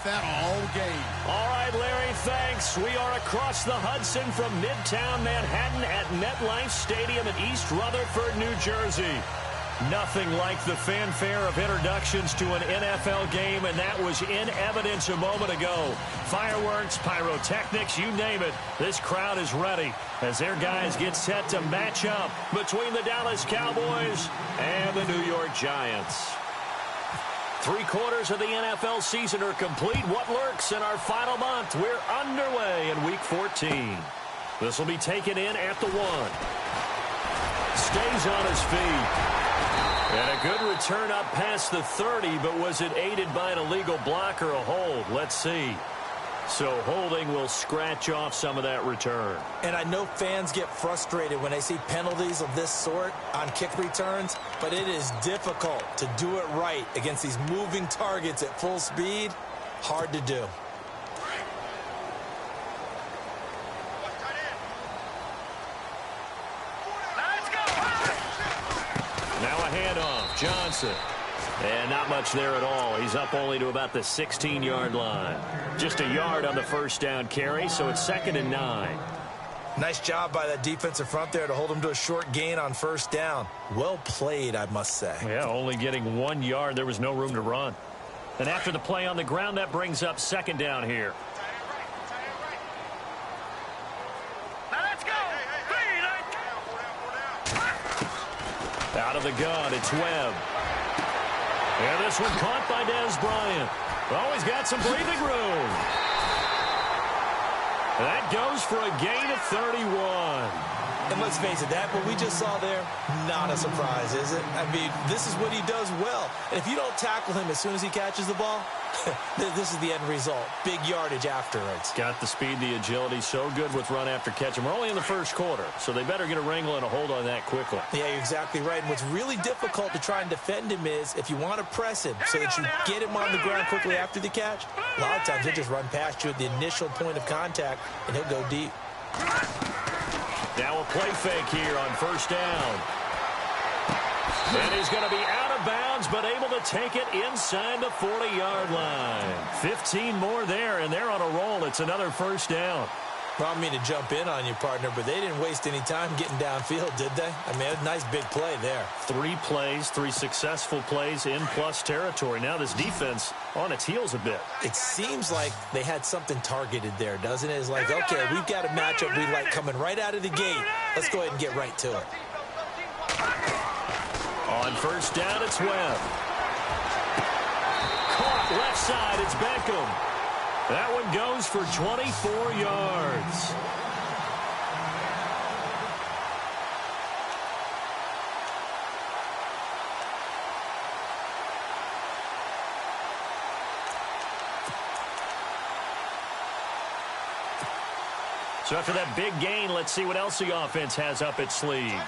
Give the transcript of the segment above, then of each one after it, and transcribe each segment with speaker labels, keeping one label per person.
Speaker 1: that all game.
Speaker 2: All right, Larry, thanks. We are across the Hudson from Midtown Manhattan at MetLife Stadium in East Rutherford, New Jersey. Nothing like the fanfare of introductions to an NFL game, and that was in evidence a moment ago. Fireworks, pyrotechnics, you name it. This crowd is ready as their guys get set to match up between the Dallas Cowboys and the New York Giants. 3/4 of the NFL season are complete. What lurks in our final month? We're underway in Week 14. This will be taken in at the 1. Stays on his feet. And a good return up past the 30, but was it aided by an illegal block or a hold? Let's see. So holding will scratch off some of that return.
Speaker 3: And I know fans get frustrated when they see penalties of this sort on kick returns, but it is difficult to do it right against these moving targets at full speed. Hard to do.
Speaker 2: Now a handoff, Johnson. And not much there at all. He's up only to about the 16-yard line. Just a yard on the first down carry, so it's 2nd and 9.
Speaker 3: Nice job by that defensive front there to hold him to a short gain on first down. Well played, I must say.
Speaker 2: Yeah, only getting 1 yard. There was no room to run. And after the play on the ground, that brings up 2nd down here. Out of the gun, it's Webb. And this one caught by Dez Bryant. Oh, he's got some breathing room. That goes for a gain of 31.
Speaker 3: And let's face it, that what we just saw there, not a surprise, is it? I mean, this is what he does well. And if you don't tackle him as soon as he catches the ball, this is the end result. Big yardage afterwards.
Speaker 2: Got the speed, the agility, so good with run after catch. And we're only in the first quarter, so they better get a wrangle and a hold on that quickly.
Speaker 3: Yeah, you're exactly right. And what's really difficult to try and defend him is if you want to press him so that you get him on the ground quickly after the catch, a lot of times he'll just run past you at the initial point of contact, and he'll go deep.
Speaker 2: Now a play fake here on first down. And he's going to be out of bounds, but able to take it inside the 40-yard line. 15 more there, and they're on a roll. It's another first down.
Speaker 3: Well, I don't mean to jump in on you, partner, but they didn't waste any time getting downfield, did they? I mean, a nice big play there.
Speaker 2: 3 plays, 3 successful plays in plus territory. Now this defense on its heels a bit.
Speaker 3: It seems like they had something targeted there, doesn't it? It's like, okay, we've got a matchup we like coming right out of the gate. Let's go ahead and get right to it.
Speaker 2: On first down, it's Webb. Caught left side, it's Beckham. That one goes for 24 yards. So after that big gain, let's see what else the offense has up its sleeve.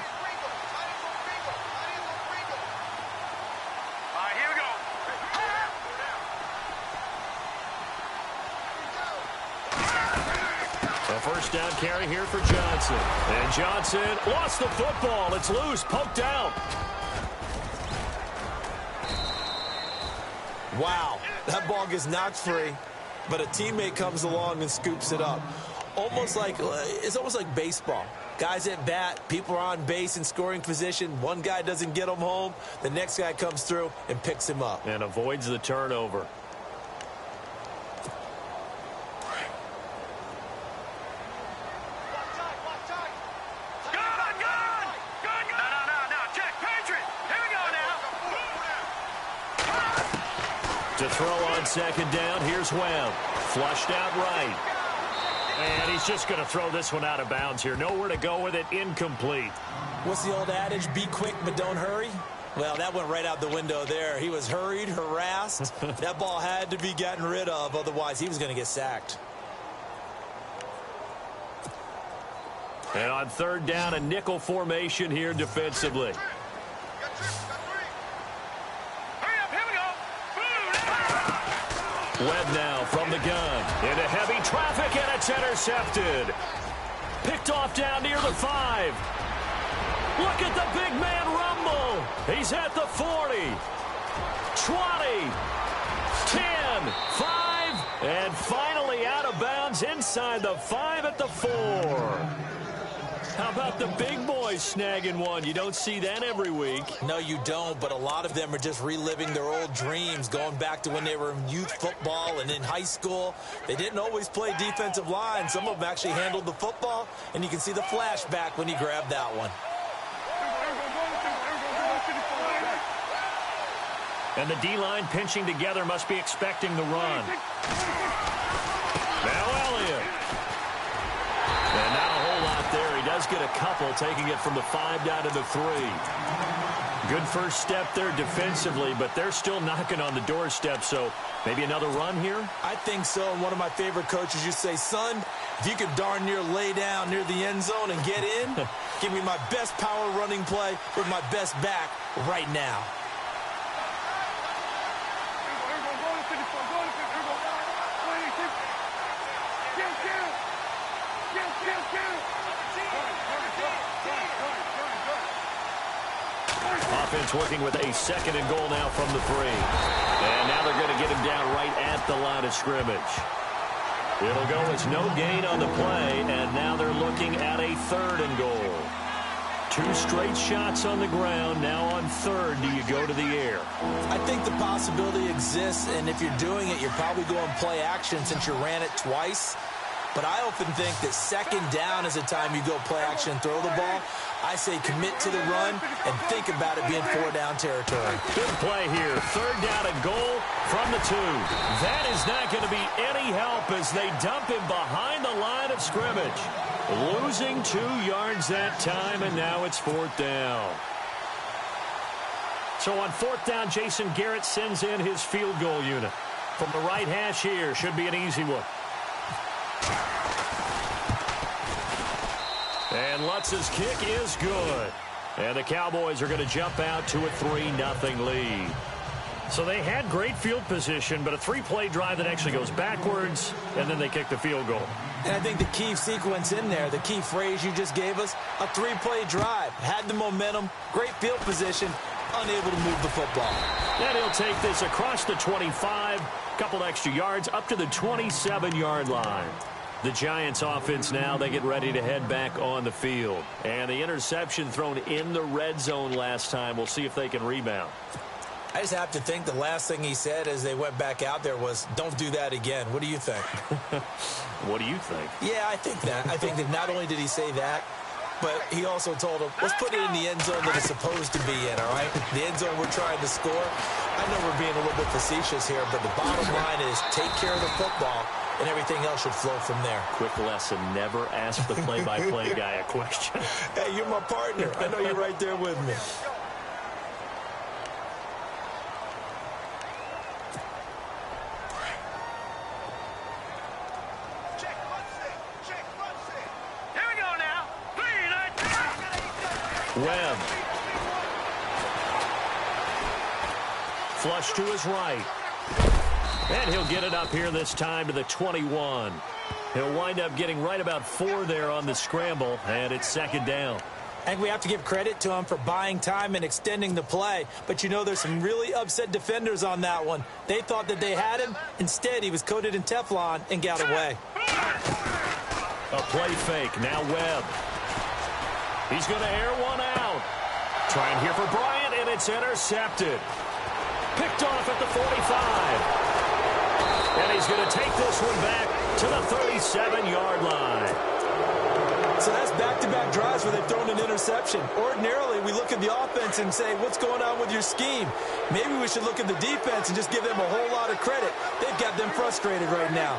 Speaker 2: First down carry here for Johnson. And Johnson lost the football. It's loose, poked out.
Speaker 3: Wow, that ball gets knocked free, but a teammate comes along and scoops it up. It's almost like baseball. Guys at bat, people are on base in scoring position. One guy doesn't get him home. The next guy comes through and picks him up.
Speaker 2: And avoids the turnover. To throw on second down, here's Webb. Flushed out right. And he's just going to throw this one out of bounds here. Nowhere to go with it, incomplete.
Speaker 3: What's the old adage, be quick but don't hurry? Well, that went right out the window there. He was hurried, harassed. That ball had to be gotten rid of, otherwise he was going to get sacked.
Speaker 2: And on third down, a nickel formation here defensively. Webb now from the gun. Into heavy traffic, and it's intercepted. Picked off down near the 5. Look at the big man rumble. He's at the 40. 20. 10. 5. And finally out of bounds inside the 5 at the 4. How about the big boys snagging one? You don't see that every week.
Speaker 3: No, you don't, but a lot of them are just reliving their old dreams, going back to when they were in youth football and in high school. They didn't always play defensive line. Some of them actually handled the football, and you can see the flashback when he grabbed that one.
Speaker 2: And the D-line pinching together must be expecting the run. Now Elliott. And not a whole lot there. He does get a couple, taking it from the 5 down to the 3. Good first step there defensively, but they're still knocking on the doorstep, so maybe another run here?
Speaker 3: I think so, and one of my favorite coaches used to say, son, if you could darn near lay down near the end zone and get in, give me my best power running play with my best back right now.
Speaker 2: Offense working with a 2nd and goal now from the 3. And now they're going to get him down right at the line of scrimmage. It'll go as no gain on the play, and now they're looking at a 3rd and goal. 2 straight shots on the ground. Now on 3rd, do you go to the air?
Speaker 3: I think the possibility exists, and if you're doing it, you're probably going play action since you ran it twice. But I often think that 2nd down is the time you go play action and throw the ball. I say commit to the run and think about it being 4-down territory.
Speaker 2: Good play here. 3rd down and goal from the 2. That is not going to be any help as they dump him behind the line of scrimmage. Losing 2 yards that time, and now it's 4th down. So on 4th down, Jason Garrett sends in his field goal unit. From the right hash here, should be an easy one. And Lutz's kick is good. And the Cowboys are going to jump out to a 3-0 lead. So they had great field position, but a 3-play drive that actually goes backwards, and then they kick the field goal.
Speaker 3: And I think the key sequence in there, the key phrase you just gave us, a 3-play drive. Had the momentum, great field position, unable to move the football.
Speaker 2: And he'll take this across the 25, couple extra yards, up to the 27-yard line. The Giants offense now, they get ready to head back on the field. And the interception thrown in the red zone last time. We'll see if they can rebound.
Speaker 3: I just have to think the last thing he said as they went back out there was, don't do that again. What do you think?
Speaker 2: What do you think?
Speaker 3: Yeah, I think that. I think that not only did he say that, but he also told him, let's put it in the end zone that it's supposed to be in, all right? The end zone we're trying to score. I know we're being a little bit facetious here, but the bottom line is take care of the football, and everything else should flow from there.
Speaker 2: Quick lesson, never ask the play-by-play guy a question.
Speaker 3: Hey, you're my partner. I know you're right there with me.
Speaker 2: Webb. Flush to his right. And he'll get it up here this time to the 21. He'll wind up getting right about 4 there on the scramble, and it's 2nd down.
Speaker 3: I think we have to give credit to him for buying time and extending the play. But you know there's some really upset defenders on that one. They thought that they had him. Instead, he was coated in Teflon and got away.
Speaker 2: A play fake. Now Webb. He's going to air one out. Trying here for Bryant, and it's intercepted. Picked off at the 45. And he's going to take this one back to the 37-yard line.
Speaker 3: So that's back-to-back drives where they've thrown an interception. Ordinarily, we look at the offense and say, what's going on with your scheme? Maybe we should look at the defense and just give them a whole lot of credit. They've got them frustrated right now.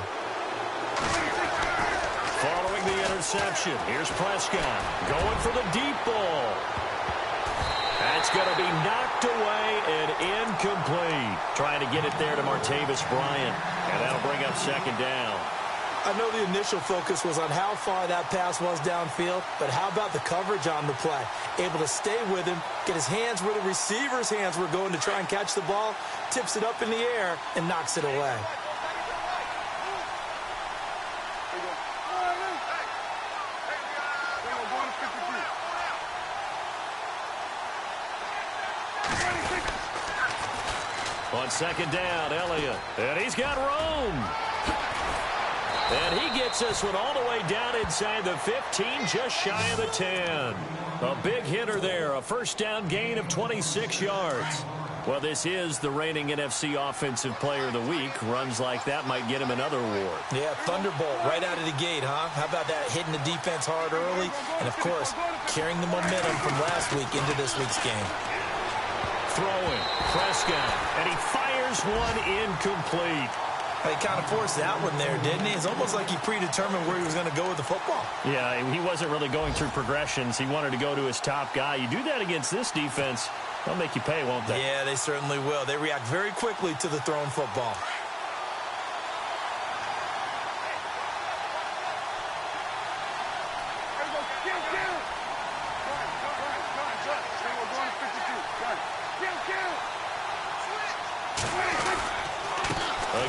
Speaker 2: Following the interception, here's Prescott going for the deep ball. That's going to be knocked away and incomplete. Trying to get it there to Martavis Bryant, and that'll bring up 2nd down.
Speaker 3: I know the initial focus was on how far that pass was downfield, but how about the coverage on the play? Able to stay with him, get his hands where the receiver's hands were going to try and catch the ball, tips it up in the air, and knocks it away.
Speaker 2: On 2nd down, Elliott. And he's got room. And he gets this one all the way down inside the 15, just shy of the 10. A big hitter there, a first down gain of 26 yards. Well, this is the reigning NFC Offensive Player of the Week. Runs like that might get him another award.
Speaker 3: Yeah, thunderbolt right out of the gate, huh? How about that, hitting the defense hard early? And, of course, carrying the momentum from last week into this week's game.
Speaker 2: Throwing, Prescott, and he fires one incomplete.
Speaker 3: He kind of forced that one there, didn't he? It's almost like he predetermined where he was going to go with the football.
Speaker 2: Yeah, he wasn't really going through progressions. He wanted to go to his top guy. You do that against this defense, they'll make you pay, won't they?
Speaker 3: Yeah, they certainly will. They react very quickly to the thrown football.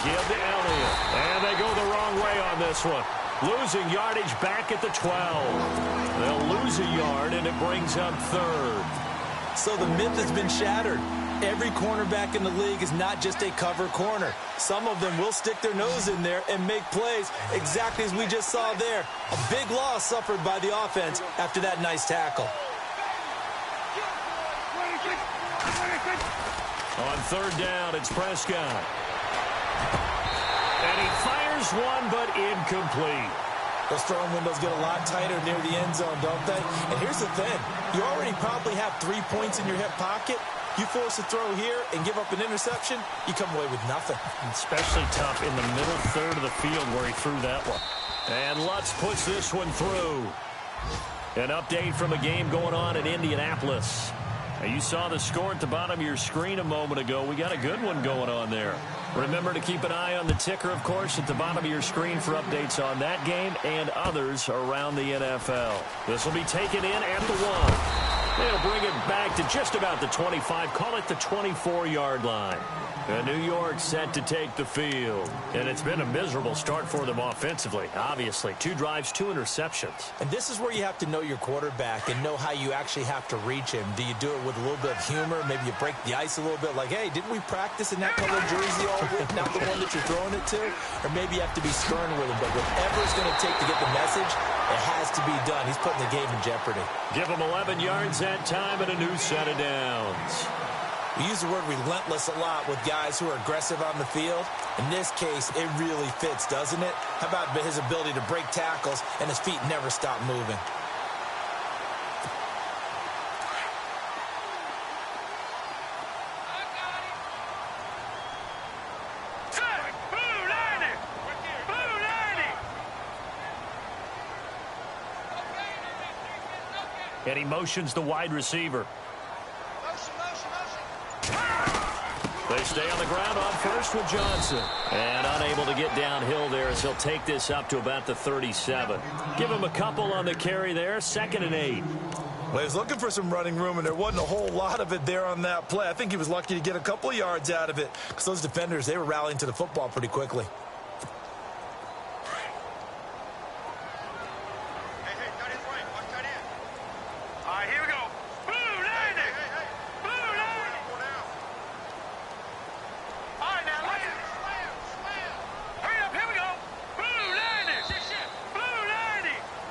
Speaker 2: Give to Elliott. And they go the wrong way on this one. Losing yardage back at the 12. They'll lose a yard, and it brings up third.
Speaker 3: So the myth has been shattered. Every cornerback in the league is not just a cover corner. Some of them will stick their nose in there and make plays exactly as we just saw there. A big loss suffered by the offense after that nice tackle.
Speaker 2: On third down, it's Prescott. And he fires one, but incomplete.
Speaker 3: Those throwing windows get a lot tighter near the end zone, don't they? And here's the thing. You already probably have 3 points in your hip pocket. You force a throw here and give up an interception, you come away with nothing.
Speaker 2: Especially tough in the middle third of the field where he threw that one. And Lutz puts this one through. An update from a game going on in Indianapolis. Now, you saw the score at the bottom of your screen a moment ago. We got a good one going on there. Remember to keep an eye on the ticker, of course, at the bottom of your screen for updates on that game and others around the NFL. This will be taken in at the 1. They'll bring it back to just about the 25. Call it the 24-yard line. And New York set to take the field. And it's been a miserable start for them offensively, obviously. 2 drives, 2 interceptions.
Speaker 3: And this is where you have to know your quarterback and know how you actually have to reach him. Do you do it with a little bit of humor? Maybe you break the ice a little bit like, hey, didn't we practice in that color jersey all week, not the one that you're throwing it to? Or maybe you have to be stern with him. But whatever it's going to take to get the message, it has to be done. He's putting the game in jeopardy.
Speaker 2: Give him 11 yards that time and a new set of downs.
Speaker 3: We use the word relentless a lot with guys who are aggressive on the field. In this case, it really fits, doesn't it? How about his ability to break tackles and his feet never stop moving?
Speaker 2: And he motions the wide receiver. They stay on the ground on first with Johnson. And unable to get downhill there as he'll take this up to about the 37. Give him a couple on the carry there. 2nd and 8.
Speaker 3: Well, he was looking for some running room, and there wasn't a whole lot of it there on that play. I think he was lucky to get a couple of yards out of it because those defenders, they were rallying to the football pretty quickly.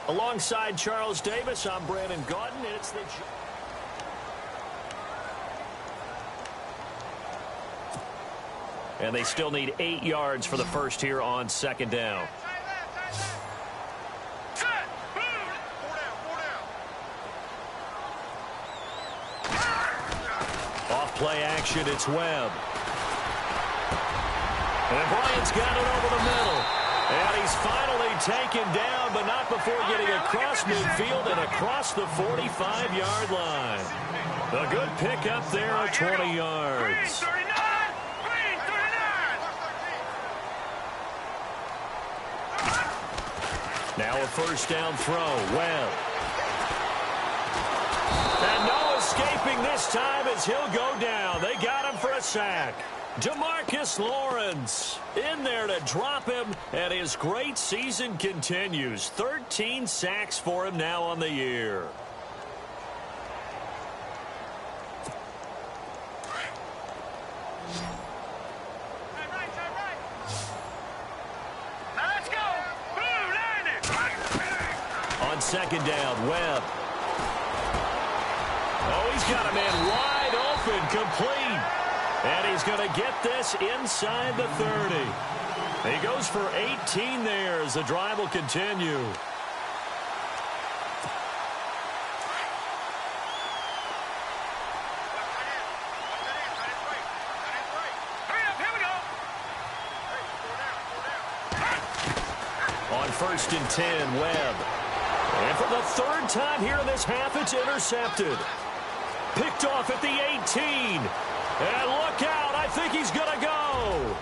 Speaker 2: Alongside Charles Davis, I'm Brandon Gaudin. It's the... And they still need 8 yards for the first here on 2nd down. Off play action, it's Webb. And Bryant's got it over the middle. And he's finally taken down, but not before getting across midfield and across the 45-yard line. A good pickup there at 20 yards. Now a first down throw. Webb. And no escaping this time as he'll go down. They got him for a sack. DeMarcus Lawrence in there to drop him, and his great season continues. 13 sacks for him now on the year.
Speaker 1: Now let's go.
Speaker 2: second down. Webb. Oh, he's got a man wide open, complete. And he's going to get this inside the 30. He goes for 18 there as the drive will continue. On 1st and 10, Webb. And for the third time here in this half, it's intercepted. Picked off at the 18. And look out, I think he's going to go.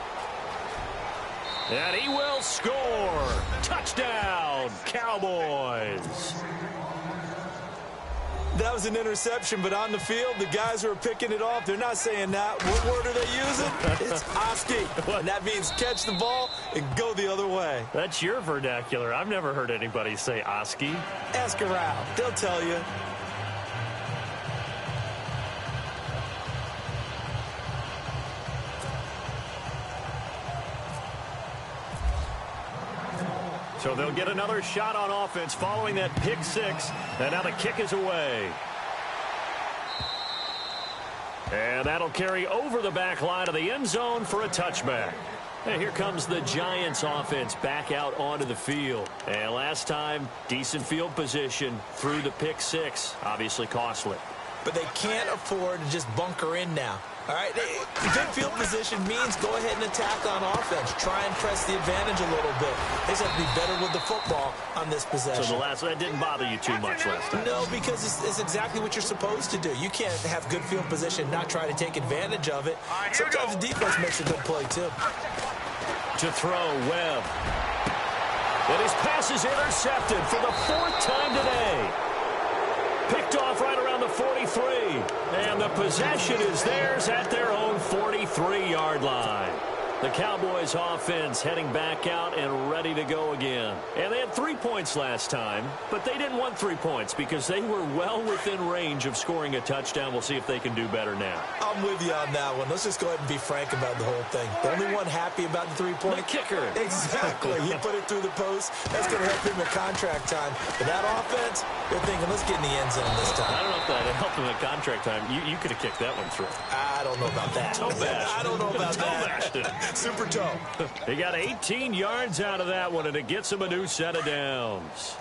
Speaker 2: And he will score. Touchdown, Cowboys.
Speaker 3: That was an interception, but on the field, the guys who are picking it off, they're not saying that. What word are they using? It's Oski. And that means catch the ball and go the other way.
Speaker 2: That's your vernacular. I've never heard anybody say Oski.
Speaker 3: Ask around. They'll tell you.
Speaker 2: So they'll get another shot on offense following that pick six. And now the kick is away. And that'll carry over the back line of the end zone for a touchback. And here comes the Giants offense back out onto the field. And last time, decent field position through the pick six. Obviously costly.
Speaker 3: But they can't afford to just bunker in now. All right, good field position means go ahead and attack on offense. Try and press the advantage a little bit. They just have to be better with the football on this possession.
Speaker 2: So that didn't bother you too much last time?
Speaker 3: No, because it's exactly what you're supposed to do. You can't have good field position and not try to take advantage of it. Sometimes the defense makes a good play, too.
Speaker 2: To throw, Webb. And his pass is intercepted for the 4th time today. Picked off right around the 43. And the possession is theirs at their own 43-yard line. The Cowboys offense heading back out and ready to go again. And they had 3 points last time, but they didn't want 3 points because they were well within range of scoring a touchdown. We'll see if they can do better now.
Speaker 3: I'm with you on that one. Let's just go ahead and be frank about the whole thing. The only one happy about the 3-point?
Speaker 2: The kicker.
Speaker 3: Exactly. He put it through the post. That's going to help him at contract time. But that offense, they're thinking, let's get in the end zone this time.
Speaker 2: I don't know if that helped him at contract time. You could have kicked that one through.
Speaker 3: I don't know about that.
Speaker 2: Toe bash.
Speaker 3: I don't know about
Speaker 2: that.
Speaker 3: Super toe.
Speaker 2: He got 18 yards out of that one, and it gets him a new set of downs.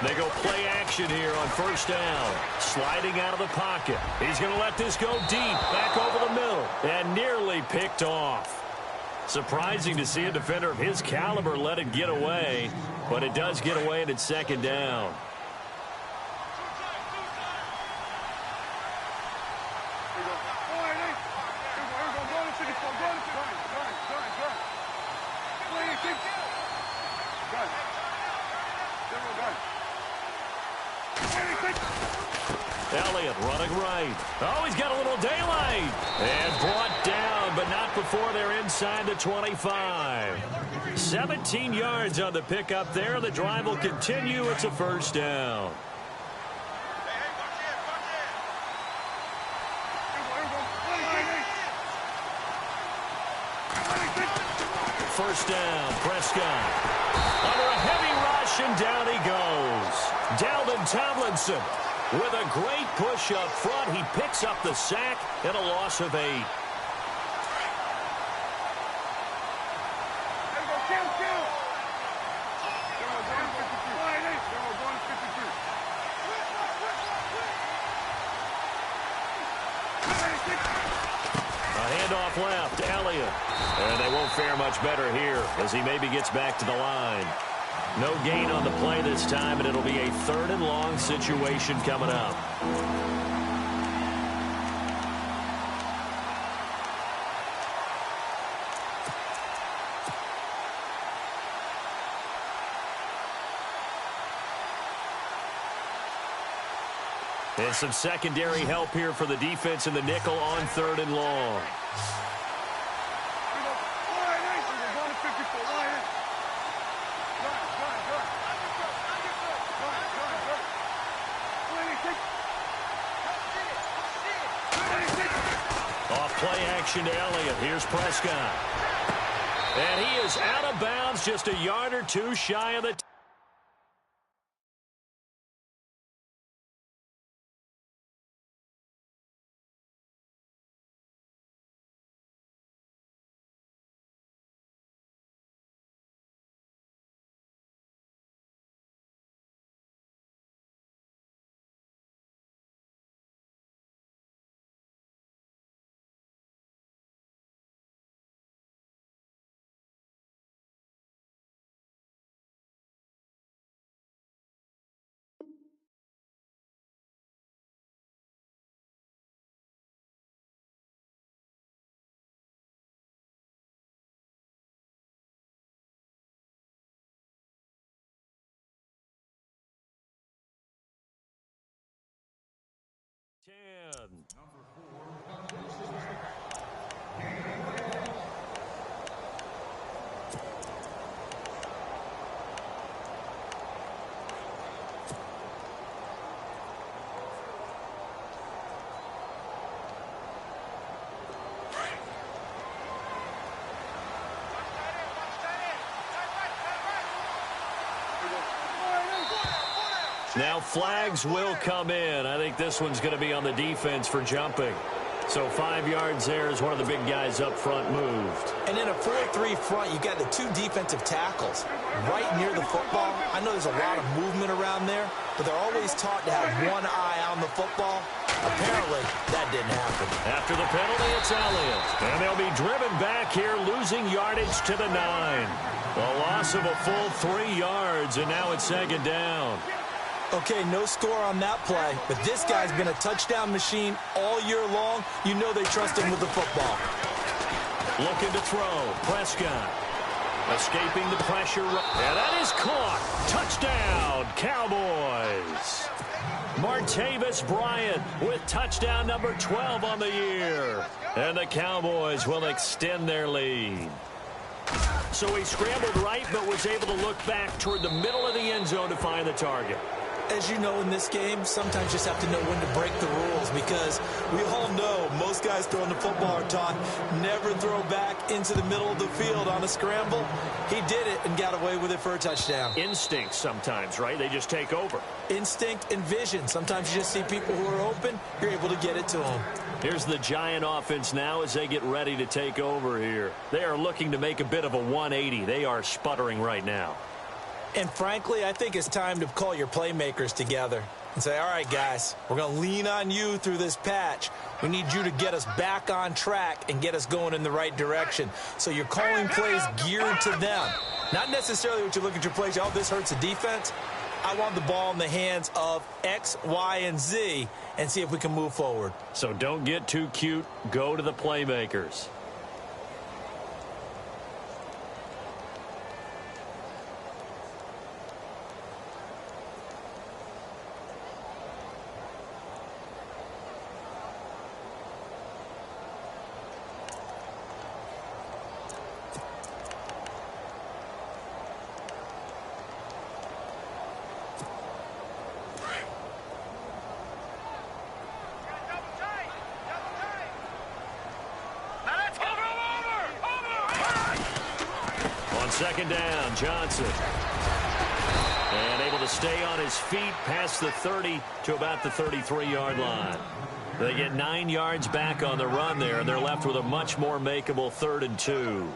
Speaker 2: They go play action here on 1st down. Sliding out of the pocket. He's going to let this go deep, back over the middle, and nearly picked off. Surprising to see a defender of his caliber let it get away, but it does get away, and it's 2nd down. Elliott running right. Oh, he's got a little daylight. And brought down, but not before they're inside the 25. 17 yards on the pickup there. The drive will continue. It's a 1st down. First down, Prescott. Under a heavy rush, and down he goes. Dalvin Tomlinson with a great push up front. He picks up the sack and a loss of 8. Handoff left, Elliott. And they won't fare much better here as he maybe gets back to the line. No gain on the play this time, and it'll be a 3rd and long situation coming up. And some secondary help here for the defense in the nickel on 3rd and long. play action to Elliott. Here's Prescott. And he is out of bounds, just a yard or two shy of the Now flags will come in. I think this one's going to be on the defense for jumping. So 5 yards there as one of the big guys up front moved.
Speaker 3: And in a 4-3 front, you got the 2 defensive tackles right near the football. I know there's a lot of movement around there, but they're always taught to have one eye on the football. Apparently, that didn't happen.
Speaker 2: After the penalty, it's Elliott. And they'll be driven back here, losing yardage to the 9. A loss of a full 3 yards, and now it's 2nd down.
Speaker 3: Okay, no score on that play, but this guy's been a touchdown machine all year long. You know they trust him with the football.
Speaker 2: Looking to throw. Prescott escaping the pressure. And that is caught. Touchdown, Cowboys. Martavis Bryant with touchdown number 12 on the year. And the Cowboys will extend their lead. So he scrambled right, but was able to look back toward the middle of the end zone to find the target.
Speaker 3: As you know, in this game, sometimes you just have to know when to break the rules, because we all know most guys throwing the football are taught never throw back into the middle of the field on a scramble. He did it and got away with it for a touchdown.
Speaker 2: Instinct sometimes, right? They just take over.
Speaker 3: Instinct and vision. Sometimes you just see people who are open, you're able to get it to them.
Speaker 2: Here's the Giant offense now as they get ready to take over here. They are looking to make a bit of a 180. They are sputtering right now.
Speaker 3: And frankly, I think it's time to call your playmakers together and say, all right, guys, we're going to lean on you through this patch. We need you to get us back on track and get us going in the right direction. So you're calling plays geared to them. Not necessarily what you look at your plays, oh, this hurts the defense. I want the ball in the hands of X, Y, and Z and see if we can move forward.
Speaker 2: So don't get too cute. Go to the playmakers. Second down, Johnson. And able to stay on his feet past the 30 to about the 33-yard line. They get 9 yards back on the run there, and they're left with a much more makeable 3rd and 2.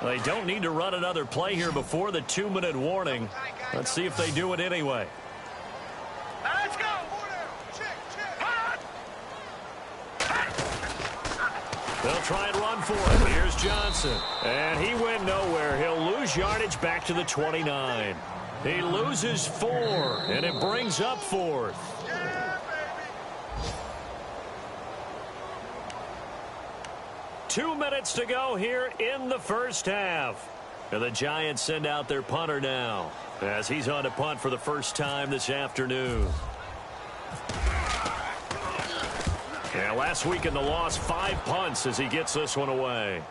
Speaker 2: They don't need to run another play here before the 2-minute warning. Let's see if they do it anyway.
Speaker 1: Let's go.
Speaker 2: They'll try and run for it. Here's Johnson. And he went nowhere. He'll lose yardage back to the 29. He loses 4, and it brings up 4th. 2 minutes to go here in the first half. And the Giants send out their punter now as he's on to punt for the first time this afternoon. Yeah, last week in the loss, 5 punts as he gets this one away.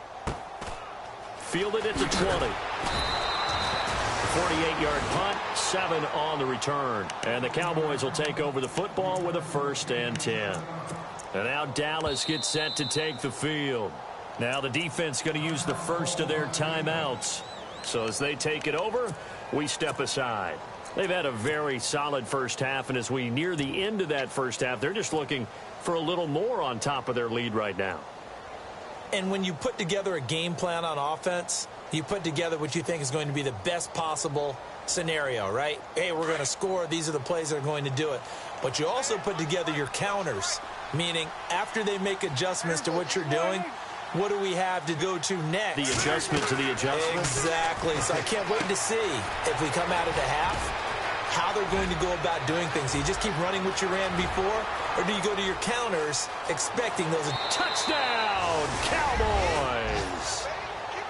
Speaker 2: fielded at the 20. 48-yard punt, 7 on the return. And the Cowboys will take over the football with a 1st and 10. And now Dallas gets set to take the field. Now the defense going to use the first of their timeouts. So as they take it over, we step aside. They've had a very solid first half, and as we near the end of that first half, they're just looking for a little more on top of their lead right now.
Speaker 3: And when you put together a game plan on offense, you put together what you think is going to be the best possible scenario, right? Hey, we're going to score. These are the plays that are going to do it. But you also put together your counters, meaning after they make adjustments to what you're doing, what do we have to go to next?
Speaker 2: The adjustment to the adjustment?
Speaker 3: Exactly. So I can't wait to see if we come out of the half, how they're going to go about doing things. Do you just keep running what you ran before, or do you go to your counters expecting those?
Speaker 2: Touchdown, Cowboys!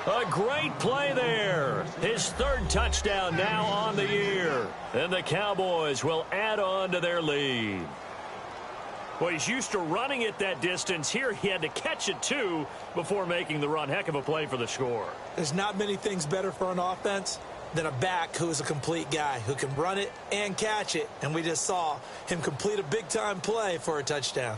Speaker 2: A great play there. His 3rd touchdown now on the year. And the Cowboys will add on to their lead. Well, he's used to running it that distance. Here he had to catch it, too, before making the run. Heck of a play for the score.
Speaker 3: There's not many things better for an offense than a back who is a complete guy, who can run it and catch it. And we just saw him complete a big-time play for a touchdown.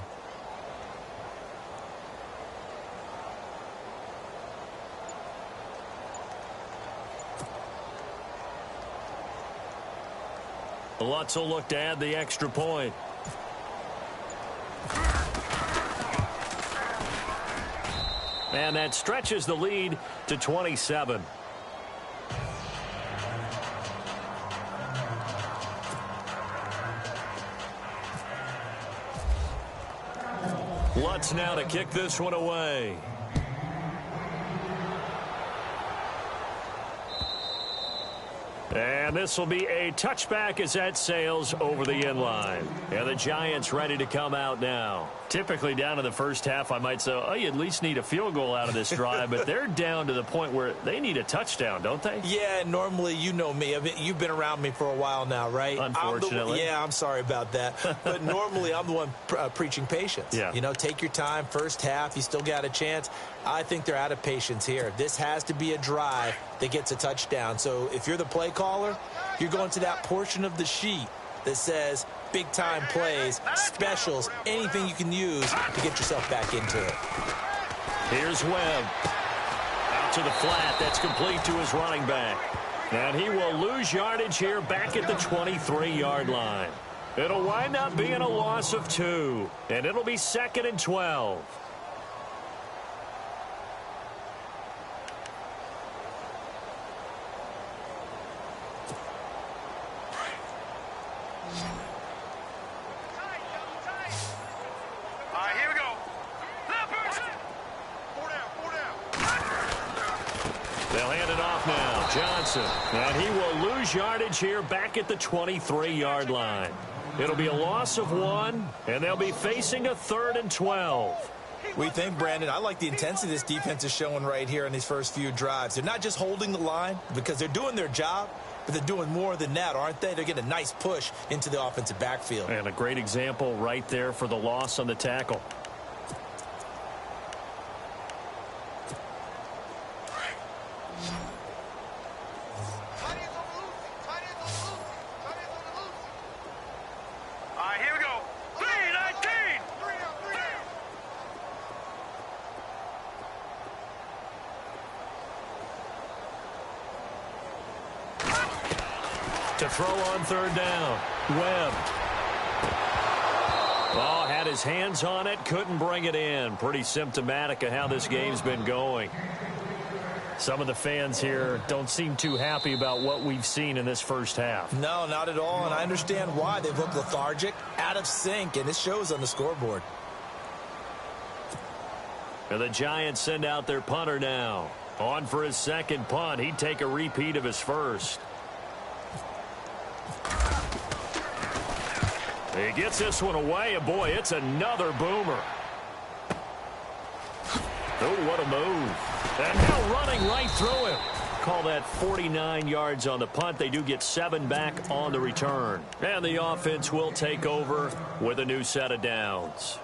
Speaker 2: Lutz will look to add the extra point. And that stretches the lead to 27. Lutz now to kick this one away. And this will be a touchback as that sails over the end line. And the Giants ready to come out now. Typically down to the first half, I might say, oh, you at least need a field goal out of this drive. But they're down to the point where they need a touchdown, don't they?
Speaker 3: Yeah, normally, you know me. I mean, you've been around me for a while now, right?
Speaker 2: Unfortunately.
Speaker 3: I'm sorry about that. But normally, I'm the one preaching patience.
Speaker 2: Yeah.
Speaker 3: You know, take your time. First half, you still got a chance. I think they're out of patience here. This has to be a drive that gets a touchdown. So if you're the play caller, you're going to that portion of the sheet that says big-time plays, specials, anything you can use to get yourself back into it.
Speaker 2: Here's Webb. Out to the flat. That's complete to his running back. And he will lose yardage here back at the 23-yard line. It'll wind up being a loss of 2. And it'll be 2nd and 12.
Speaker 1: Here we go. Leopards! 4 down.
Speaker 2: They'll hand it off now. Johnson. And he will lose yardage here back at the 23-yard line. It'll be a loss of 1, and they'll be facing a 3rd and 12.
Speaker 3: We think, Brandon, I like the intensity this defense is showing right here in these first few drives. They're not just holding the line because they're doing their job, but they're doing more than that, aren't they? They're getting a nice push into the offensive backfield.
Speaker 2: And a great example right there for the loss on the tackle.
Speaker 1: Here we go. 3-19.
Speaker 2: To throw on 3rd down. Webb. Oh, had his hands on it, couldn't bring it in. Pretty symptomatic of how this game's been going. Some of the fans here don't seem too happy about what we've seen in this first half.
Speaker 3: No, not at all, and I understand why. They've looked lethargic, out of sync, and it shows on the scoreboard.
Speaker 2: And the Giants send out their punter now. On for his 2nd punt. He'd take a repeat of his first. He gets this one away, and boy, it's another boomer. Oh, what a move. And now running right through him. Call that 49 yards on the punt. They do get 7 back on the return. And the offense will take over with a new set of downs.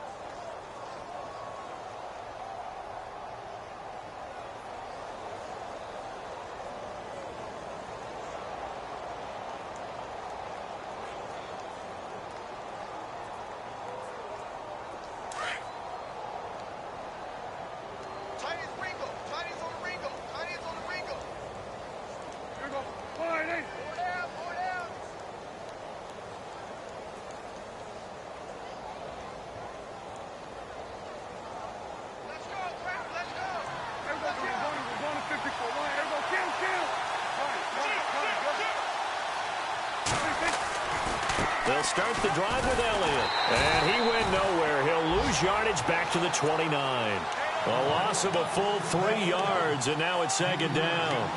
Speaker 2: They'll start the drive with Elliott. And he went nowhere. He'll lose yardage back to the 29. A loss of a full 3 yards, and now it's second down.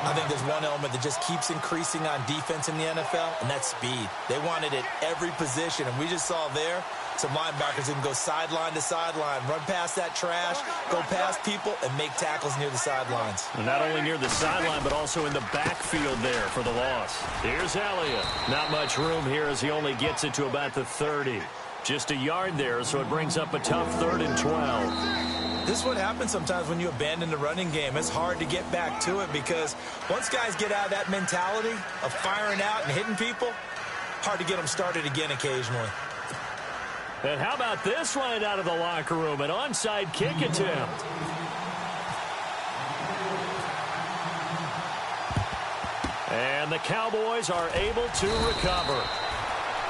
Speaker 3: I think there's one element that just keeps increasing on defense in the NFL, and that's speed. They want it at every position, and we just saw there some linebackers who can go sideline to sideline, run past that trash, go past people, and make tackles near the sidelines.
Speaker 2: And not only near the sideline, but also in the backfield there for the loss. Here's Elliott. Not much room here as he only gets it to about the 30. Just a yard there, so it brings up a tough 3rd and 12.
Speaker 3: This is what happens sometimes when you abandon the running game. It's hard to get back to it because once guys get out of that mentality of firing out and hitting people, hard to get them started again occasionally.
Speaker 2: And how about this line out of the locker room? An onside kick attempt. And the Cowboys are able to recover.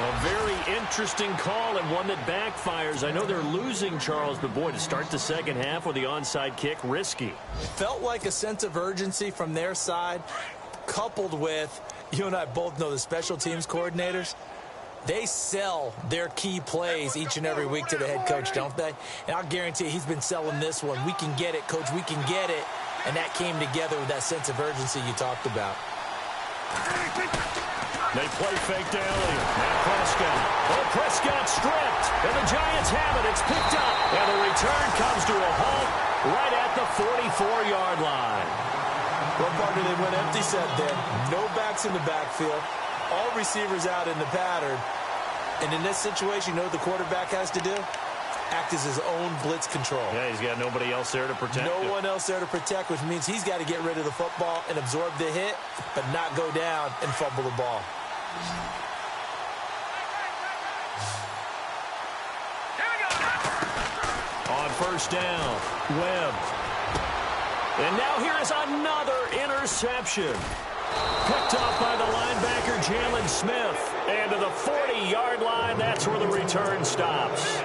Speaker 2: A very interesting call and one that backfires. I know they're losing, Charles, but boy, to start the second half with the onside kick, risky.
Speaker 3: Felt like a sense of urgency from their side, coupled with, you and I both know the special teams coordinators, they sell their key plays each and every week to the head coach, don't they? And I'll guarantee you he's been selling this one. We can get it, coach, we can get it. And that came together with that sense of urgency you talked about.
Speaker 2: They play fake to Elliott. Now Prescott. Oh, Prescott stripped. And the Giants have it. It's picked up. And the return comes to a halt right at the 44-yard line.
Speaker 3: What part did they went empty set there? No backs in the backfield. All receivers out in the pattern. And in this situation, you know what the quarterback has to do? Act as his own blitz control.
Speaker 2: Yeah, he's got nobody else there to protect him.
Speaker 3: No one else there to protect, which means he's got to get rid of the football and absorb the hit, but not go down and fumble the ball.
Speaker 2: On first down, Webb. And now here is another interception. Picked off by the linebacker, Jalen Smith. And to the 40-yard line, that's where the return stops.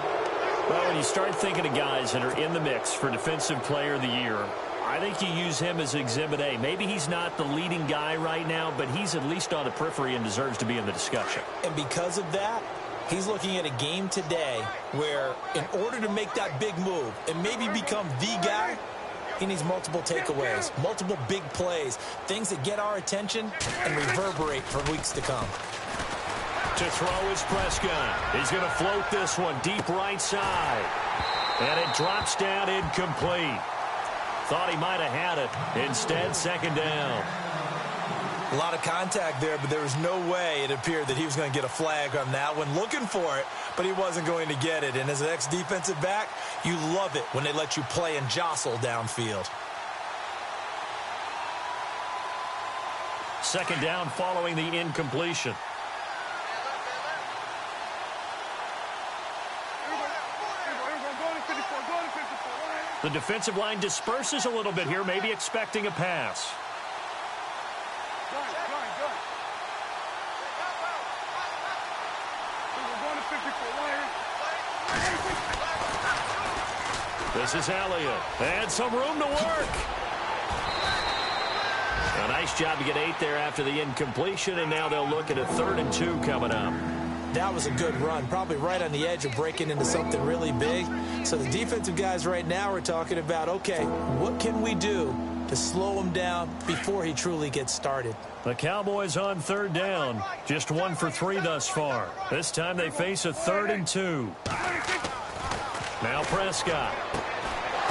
Speaker 2: Well, when you start thinking of guys that are in the mix for Defensive Player of the Year, I think you use him as Exhibit A. Maybe he's not the leading guy right now, but he's at least on the periphery and deserves to be in the discussion.
Speaker 3: And because of that, he's looking at a game today where in order to make that big move and maybe become the guy, he needs multiple takeaways, multiple big plays, things that get our attention and reverberate for weeks to come.
Speaker 2: To throw is Prescott. He's going to float this one deep right side. And it drops down incomplete. Thought he might have had it. Instead, second down.
Speaker 3: A lot of contact there, but there was no way it appeared that he was going to get a flag on that one. Looking for it, but he wasn't going to get it. And as an ex-defensive back, you love it when they let you play and jostle downfield.
Speaker 2: Second down following the incompletion. The defensive line disperses a little bit here, maybe expecting a pass. This is Elliott. And some room to work. A nice job to get 8 there after the incompletion, and now they'll look at a 3rd and 2 coming up.
Speaker 3: That was a good run, probably right on the edge of breaking into something really big. So the defensive guys right now are talking about, okay, what can we do to slow him down before he truly gets started?
Speaker 2: The Cowboys on 3rd down, just 1 for 3 thus far. This time they face a 3rd and 2. Now Prescott.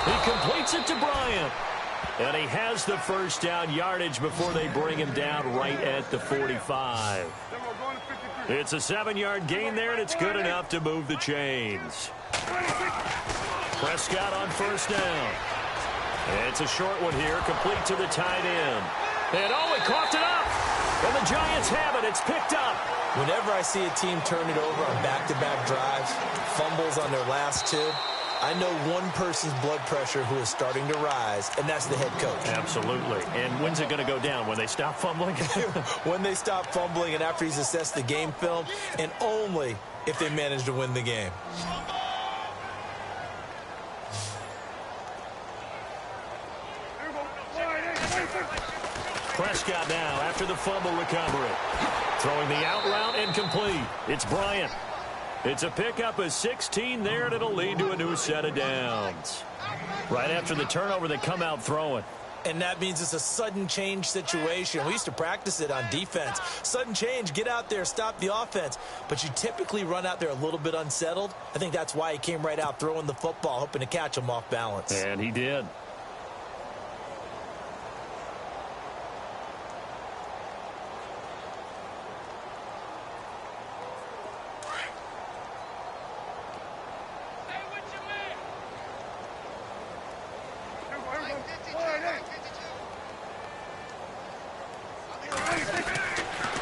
Speaker 2: He completes it to Bryant. And he has the first down yardage before they bring him down right at the 45. It's a 7-yard gain there, and it's good enough to move the chains. Prescott on first down. It's a short one here, complete to the tight end. And oh, he coughed it up. And the Giants have it. It's picked up.
Speaker 3: Whenever I see a team turn it over on back-to-back drives, fumbles on their last 2, I know one person's blood pressure who is starting to rise, and that's the head coach.
Speaker 2: Absolutely. And when's it going to go down? When they stop fumbling?
Speaker 3: When they stop fumbling and after he's assessed the game film, and only if they manage to win the game.
Speaker 2: Prescott now after the fumble recovery. Throwing the out route incomplete. It's Bryant. It's a pickup of 16 there, and it'll lead to a new set of downs. Right after the turnover, they come out throwing.
Speaker 3: And that means it's a sudden change situation. We used to practice it on defense. Sudden change, get out there, stop the offense. But you typically run out there a little bit unsettled. I think that's why he came right out throwing the football, hoping to catch him off balance.
Speaker 2: And he did.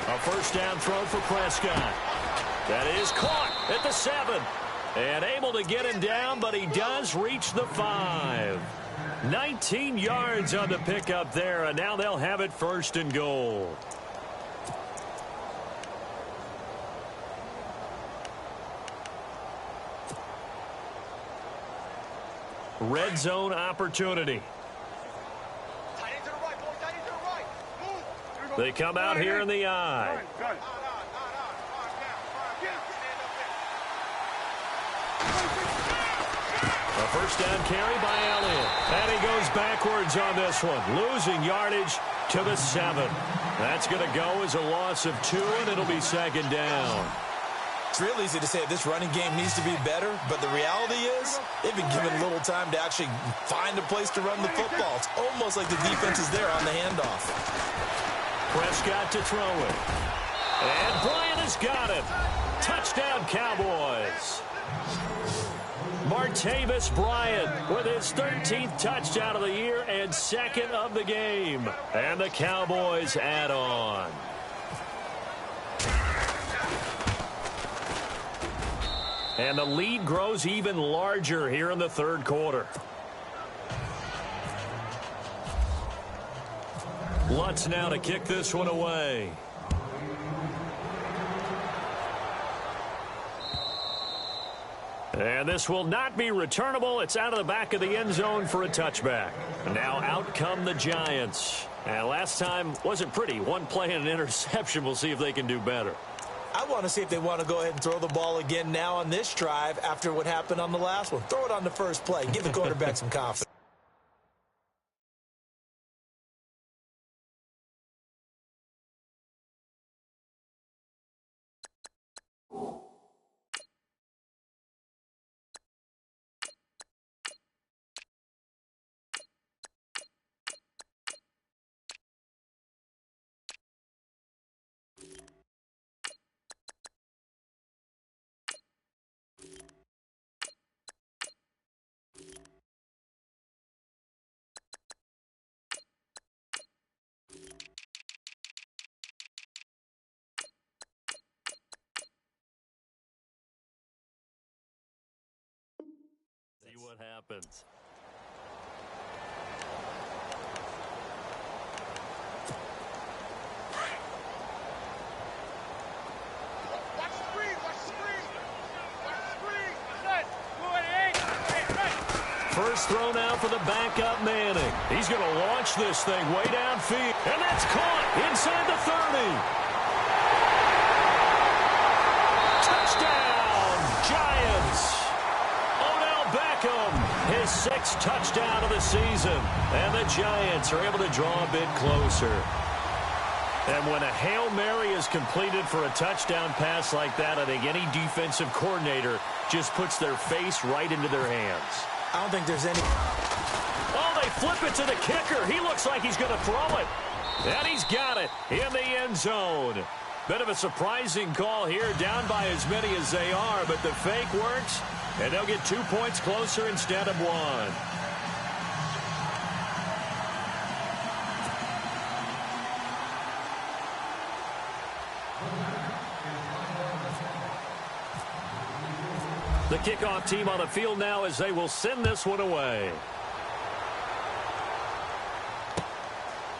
Speaker 2: A first down throw for Prescott. That is caught at the 7. And able to get him down, but he does reach the 5. 19 yards on the pickup there, and now they'll have it first and goal. Red zone opportunity. They come out here in the eye. A first down carry by Elliott. And he goes backwards on this one, losing yardage to the 7. That's going to go as a loss of 2, and it'll be second down.
Speaker 3: It's real easy to say this running game needs to be better, but the reality is they've been given little time to actually find a place to run the football. It's almost like the defense is there on the handoff.
Speaker 2: Prescott to throw it. And Bryant has got it. Touchdown, Cowboys. Martavis Bryant with his 13th touchdown of the year and 2nd of the game. And the Cowboys add on. And the lead grows even larger here in the third quarter. Lutz now to kick this one away. And this will not be returnable. It's out of the back of the end zone for a touchback. Now out come the Giants. And last time wasn't pretty. One play and an interception. We'll see if they can do better.
Speaker 3: I want to see if they want to go ahead and throw the ball again now on this drive after what happened on the last one. Throw it on the first play. Give the quarterback some confidence.
Speaker 2: See what happens. First throw now for the backup Manning. He's going to launch this thing way downfield. And that's caught inside the 30. Touchdown, Giants. Odell Beckham, his 6th touchdown of the season. And the Giants are able to draw a bit closer. And when a Hail Mary is completed for a touchdown pass like that, I think any defensive coordinator just puts their face right into their hands.
Speaker 3: I don't think there's any.
Speaker 2: Oh, they flip it to the kicker. He looks like he's going to throw it. And he's got it in the end zone. Bit of a surprising call here, down by as many as they are, but the fake works, and they'll get 2 points closer instead of 1. The kickoff team on the field now as they will send this one away.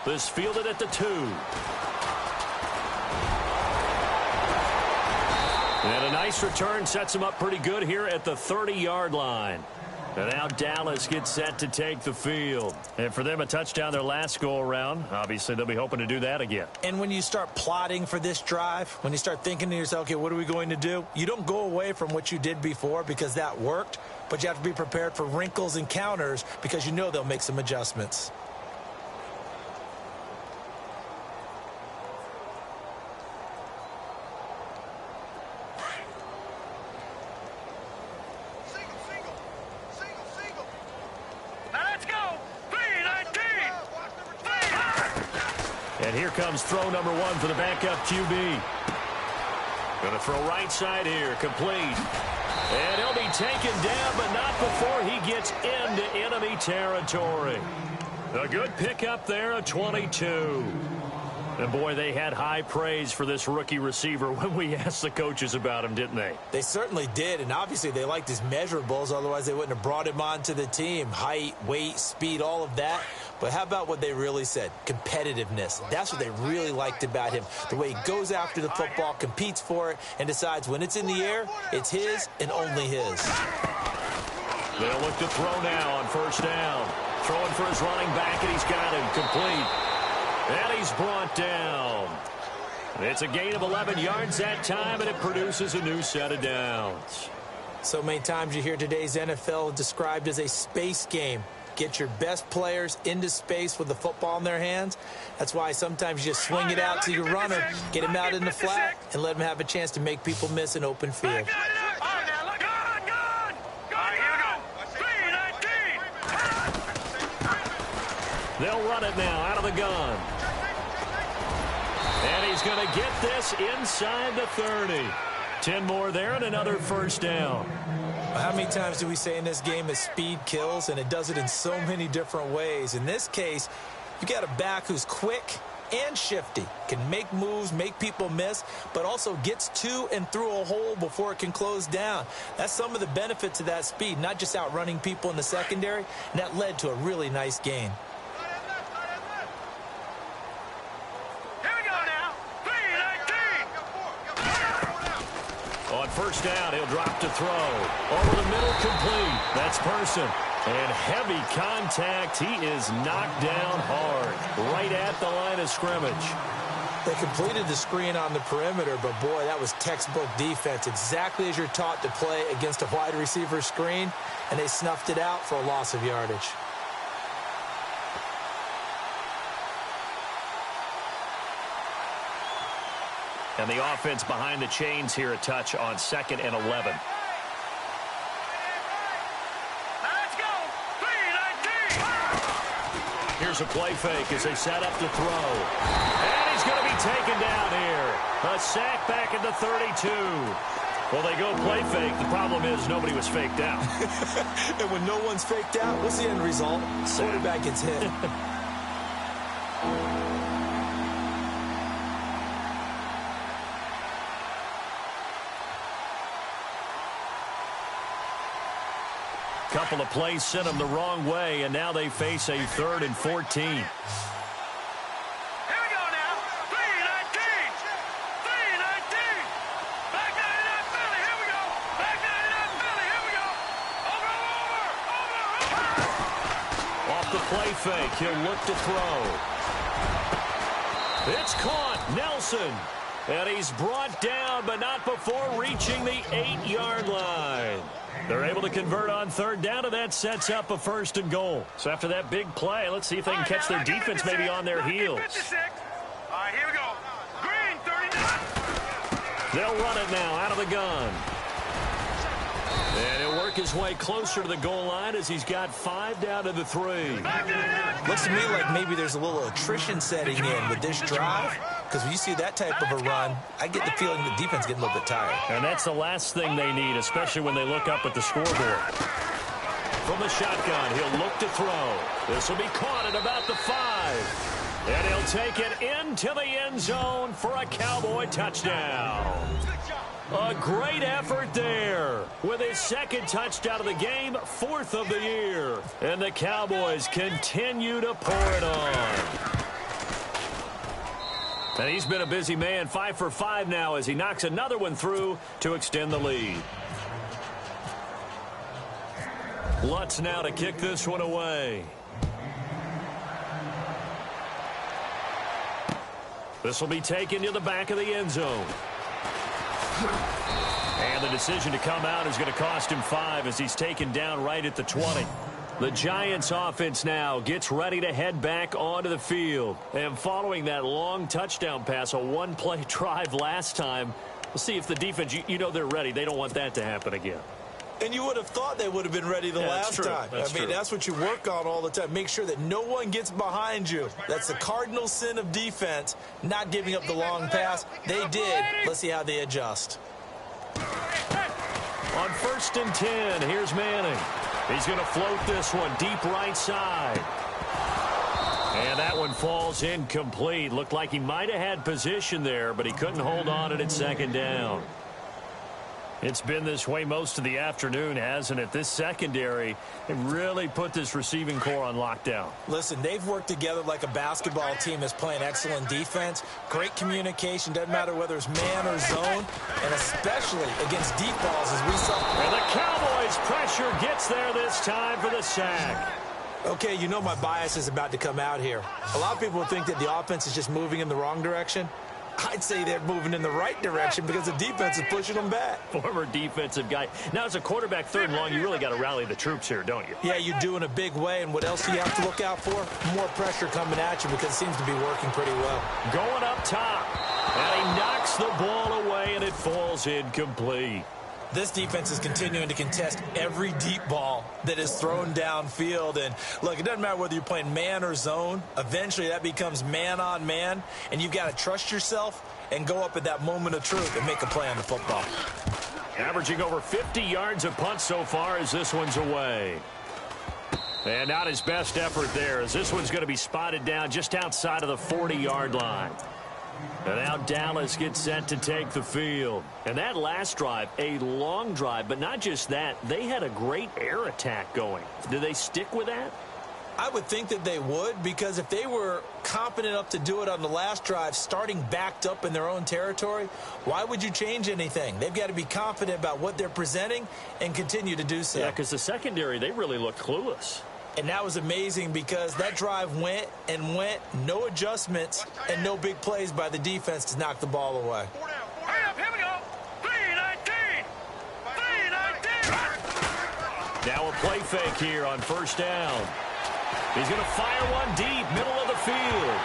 Speaker 2: This fielded at the 2. And a nice return sets him up pretty good here at the 30-yard line. And now Dallas gets set to take the field. And for them, a touchdown their last go-around. Obviously, they'll be hoping to do that again.
Speaker 3: And when you start plotting for this drive, when you start thinking to yourself, okay, what are we going to do? You don't go away from what you did before because that worked, but you have to be prepared for wrinkles and counters because you know they'll make some adjustments.
Speaker 2: And here comes throw number one for the backup QB. Going to throw right side here, complete. And he'll be taken down, but not before he gets into enemy territory. A good pickup there, a 22. And, boy, they had high praise for this rookie receiver when we asked the coaches about him, didn't they?
Speaker 3: They certainly did, and obviously they liked his measurables. Otherwise, they wouldn't have brought him onto the team. Height, weight, speed, all of that. But how about what they really said? Competitiveness. That's what they really liked about him. The way he goes after the football, competes for it, and decides when it's in the air, it's his and only his.
Speaker 2: They'll look to throw now on first down. Throwing for his running back, and he's got him complete. And he's brought down. It's a gain of 11 yards that time, and it produces a new set of downs.
Speaker 3: So many times you hear today's NFL described as a space game. Get your best players into space with the football in their hands. That's why sometimes you just swing it out to your runner, get him out in the flat, and let him have a chance to make people miss an open field.
Speaker 2: They'll run it now out of the gun. And he's going to get this inside the 30. 10 more there and another first down.
Speaker 3: How many times do we say in this game that speed kills, and it does it in so many different ways? In this case, you got a back who's quick and shifty, can make moves, make people miss, but also gets to and through a hole before it can close down. That's some of the benefits of that speed, not just outrunning people in the secondary, and that led to a really nice gain.
Speaker 2: On first down, he'll drop to throw. Over the middle, complete. That's Person. And heavy contact. He is knocked down hard, right at the line of scrimmage.
Speaker 3: They completed the screen on the perimeter, but, boy, that was textbook defense. Exactly as you're taught to play against a wide receiver screen, and they snuffed it out for a loss of yardage.
Speaker 2: And the offense behind the chains here, a touch on 2nd and 11.
Speaker 1: Let's go. 3-19.
Speaker 2: Here's a play fake as they set up to throw. And he's going to be taken down here. A sack back at the 32. Well, they go play fake. The problem is nobody was faked out.
Speaker 3: And when no one's faked out, what's the end result? Quarterback gets hit.
Speaker 2: Couple of plays sent them the wrong way, and now they face a 3rd and 14.
Speaker 1: Here we go now. 3-19. 3-19. Back 99 Philly. Here we go. Back 99 Philly. Here we go. Over.
Speaker 2: Off the play fake, he'll look to throw. It's caught. Nelson. And he's brought down, but not before reaching the 8-yard line. They're able to convert on 3rd down, and that sets up a 1st and goal. So after that big play, let's see if they can catch their defense maybe on their heels.
Speaker 1: 56. All right, here we go. Green, 39.
Speaker 2: They'll run it now out of the gun. And he'll work his way closer to the goal line as he's got 5 down to the 3.
Speaker 3: Looks to me like maybe there's a little attrition setting in with this drive, because when you see that type of a run, I get the feeling the defense getting a little bit tired.
Speaker 2: And that's the last thing they need, especially when they look up at the scoreboard. From the shotgun, he'll look to throw. This will be caught at about the 5. And he'll take it into the end zone for a Cowboy touchdown. A great effort there with his 2nd touchdown of the game, 4th of the year. And the Cowboys continue to pour it on. And he's been a busy man, 5 for 5 now as he knocks another one through to extend the lead. Lutz now to kick this one away. This will be taken to the back of the end zone. And the decision to come out is going to cost him 5 as he's taken down right at the 20. The Giants offense now gets ready to head back onto the field. And following that long touchdown pass, a one-play drive last time, we'll see if the defense, you know they're ready. They don't want that to happen again.
Speaker 3: And you would have thought they would have been ready the last time. That's what you work on all the time. Make sure that no one gets behind you. That's the cardinal sin of defense, not giving up the long pass. They did. Let's see how they adjust.
Speaker 2: On 1st and 10, here's Manning. He's going to float this one deep right side. And that one falls incomplete. Looked like he might have had position there, but he couldn't hold on to it at 2nd down. It's been this way most of the afternoon, hasn't it? This secondary, it really put this receiving core on lockdown.
Speaker 3: Listen, they've worked together like a basketball team that's playing excellent defense. Great communication. Doesn't matter whether it's man or zone, and especially against deep balls as we saw.
Speaker 2: And the Cowboys' pressure gets there this time for the sack.
Speaker 3: Okay, you know my bias is about to come out here. A lot of people think that the offense is just moving in the wrong direction. I'd say they're moving in the right direction because the defense is pushing them back.
Speaker 2: Former defensive guy. Now, as a quarterback 3rd and long, you really got to rally the troops here, don't you?
Speaker 3: Yeah, you do in a big way. And what else do you have to look out for? More pressure coming at you because it seems to be working pretty well.
Speaker 2: Going up top. And he knocks the ball away, and it falls incomplete.
Speaker 3: This defense is continuing to contest every deep ball that is thrown downfield. And, look, it doesn't matter whether you're playing man or zone. Eventually, that becomes man-on-man, and you've got to trust yourself and go up at that moment of truth and make a play on the football.
Speaker 2: Averaging over 50 yards a punt so far as this one's away. And not his best effort there as this one's going to be spotted down just outside of the 40-yard line. And now Dallas gets set to take the field. And that last drive, a long drive, but not just that. They had a great air attack going. Do they stick with that?
Speaker 3: I would think that they would, because if they were confident enough to do it on the last drive, starting backed up in their own territory, why would you change anything? They've got to be confident about what they're presenting and continue to do so.
Speaker 2: Yeah, because the secondary, they really looked clueless.
Speaker 3: And that was amazing because that drive went and went, no adjustments, and no big plays by the defense to knock the ball away.
Speaker 1: Hurry up, here we go. 3-19. 3-19.
Speaker 2: Now a play fake here on 1st down. He's going to fire one deep, middle of the field.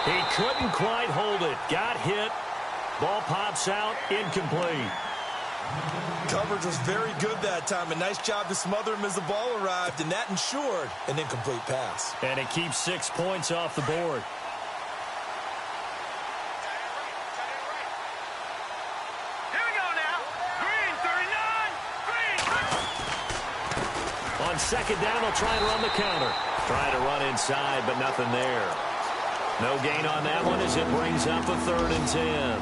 Speaker 2: He couldn't quite hold it. Got hit. Ball pops out, incomplete.
Speaker 3: Coverage was very good that time. A nice job to smother him as the ball arrived, and that ensured an incomplete pass.
Speaker 2: And it keeps 6 points off the board.
Speaker 1: Here we go now. Green, 39. Green.
Speaker 2: On 2nd down, they'll try and run the counter. Trying to run inside, but nothing there. No gain on that one as it brings up a 3rd and 10.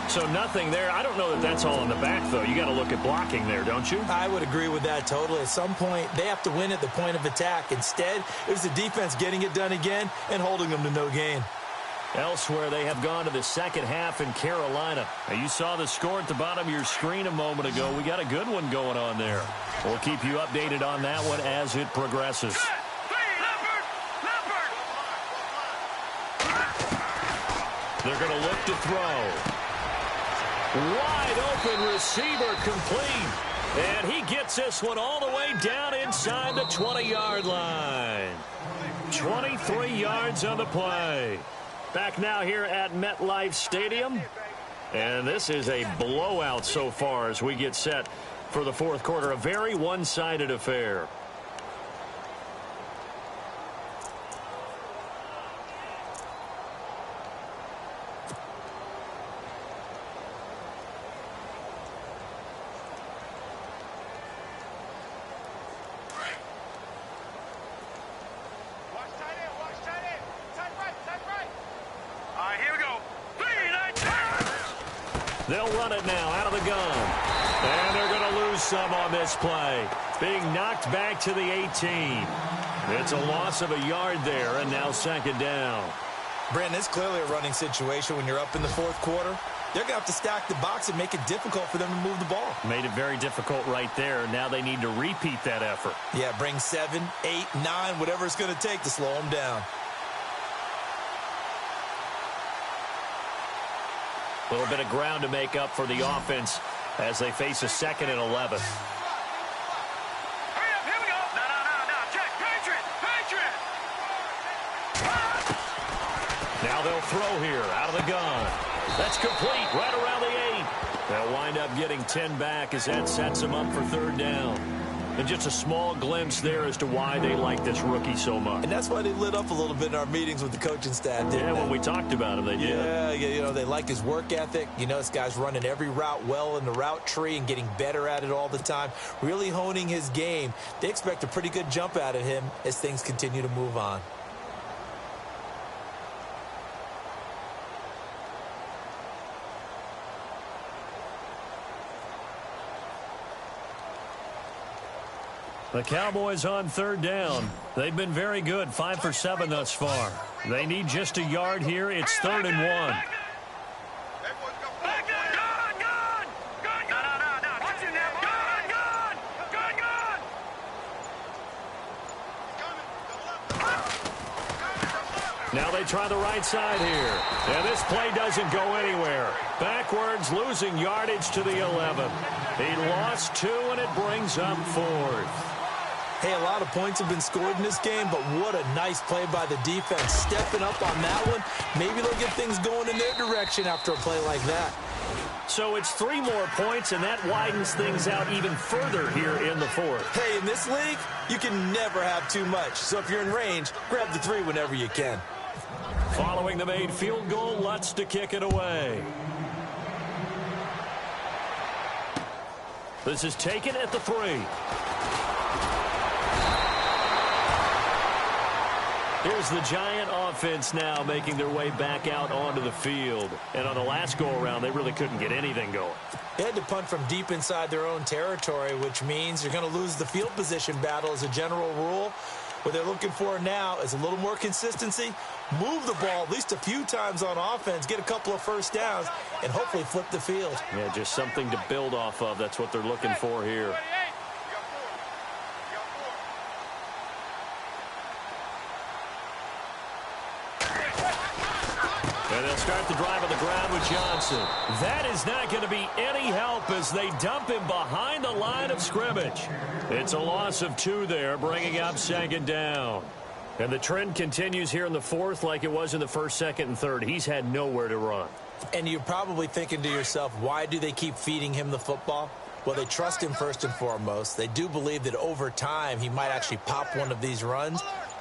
Speaker 2: So nothing there. I don't know that that's all in the back, though. You got to look at blocking there, don't you?
Speaker 3: I would agree with that totally. At some point, they have to win at the point of attack. Instead, it was the defense getting it done again and holding them to no gain.
Speaker 2: Elsewhere, they have gone to the 2nd half in Carolina. Now, you saw the score at the bottom of your screen a moment ago. We got a good one going on there. We'll keep you updated on that one as it progresses. They're going to look to throw. Wide open receiver complete. And he gets this one all the way down inside the 20-yard line. 23 yards on the play. Back now here at MetLife Stadium. And this is a blowout so far as we get set for the 4th quarter. A very one-sided affair. They'll run it now out of the gun. And they're going to lose some on this play. Being knocked back to the 18. It's a loss of a yard there, and now 2nd down.
Speaker 3: Brandon, it's clearly a running situation when you're up in the 4th quarter. they're going to have to stack the box and make it difficult for them to move the ball.
Speaker 2: Made it very difficult right there. Now they need to repeat that effort.
Speaker 3: Yeah, bring 7, 8, 9, whatever it's going to take to slow them down.
Speaker 2: A little bit of ground to make up for the offense as they face a 2nd and 11.
Speaker 1: Hurry up, here we go. No. Check. Patriot.
Speaker 2: Now they'll throw here out of the gun. That's complete right around the 8. They'll wind up getting 10 back as that sets them up for 3rd down. And just a small glimpse there as to why they like this rookie so much.
Speaker 3: And that's why they lit up a little bit in our meetings with the coaching staff, didn't they?
Speaker 2: When we talked about him, they did.
Speaker 3: Yeah, they like his work ethic. This guy's running every route well in the route tree and getting better at it all the time, really honing his game. They expect a pretty good jump out of him as things continue to move on.
Speaker 2: The Cowboys on 3rd down. They've been very good, 5 for 7 thus far. They need just a yard here. It's 3rd and 1.
Speaker 1: Gun. No. Watch it now. Gun.
Speaker 2: Now they try the right side here. And this play doesn't go anywhere. Backwards, losing yardage to the 11. He lost 2, and it brings up 4th.
Speaker 3: Hey, a lot of points have been scored in this game, but what a nice play by the defense. Stepping up on that one, maybe they'll get things going in their direction after a play like that.
Speaker 2: So it's 3 more points, and that widens things out even further here in the 4th.
Speaker 3: Hey, in this league, you can never have too much. So if you're in range, grab the 3 whenever you can.
Speaker 2: Following the made field goal, Lutz to kick it away. This is taken at the 3. Here's the Giant offense now making their way back out onto the field. And on the last go-around, they really couldn't get anything going.
Speaker 3: They had to punt from deep inside their own territory, which means you're going to lose the field position battle as a general rule. What they're looking for now is a little more consistency, move the ball at least a few times on offense, get a couple of first downs, and hopefully flip the field.
Speaker 2: Yeah, just something to build off of. That's what they're looking for here. And they'll start the drive on the ground with Johnson. That is not going to be any help as they dump him behind the line of scrimmage. It's a loss of 2 there, bringing up 2nd down. And the trend continues here in the 4th like it was in the 1st, 2nd, and 3rd. He's had nowhere to run.
Speaker 3: And you're probably thinking to yourself, why do they keep feeding him the football? Well, they trust him first and foremost. They do believe that over time he might actually pop one of these runs.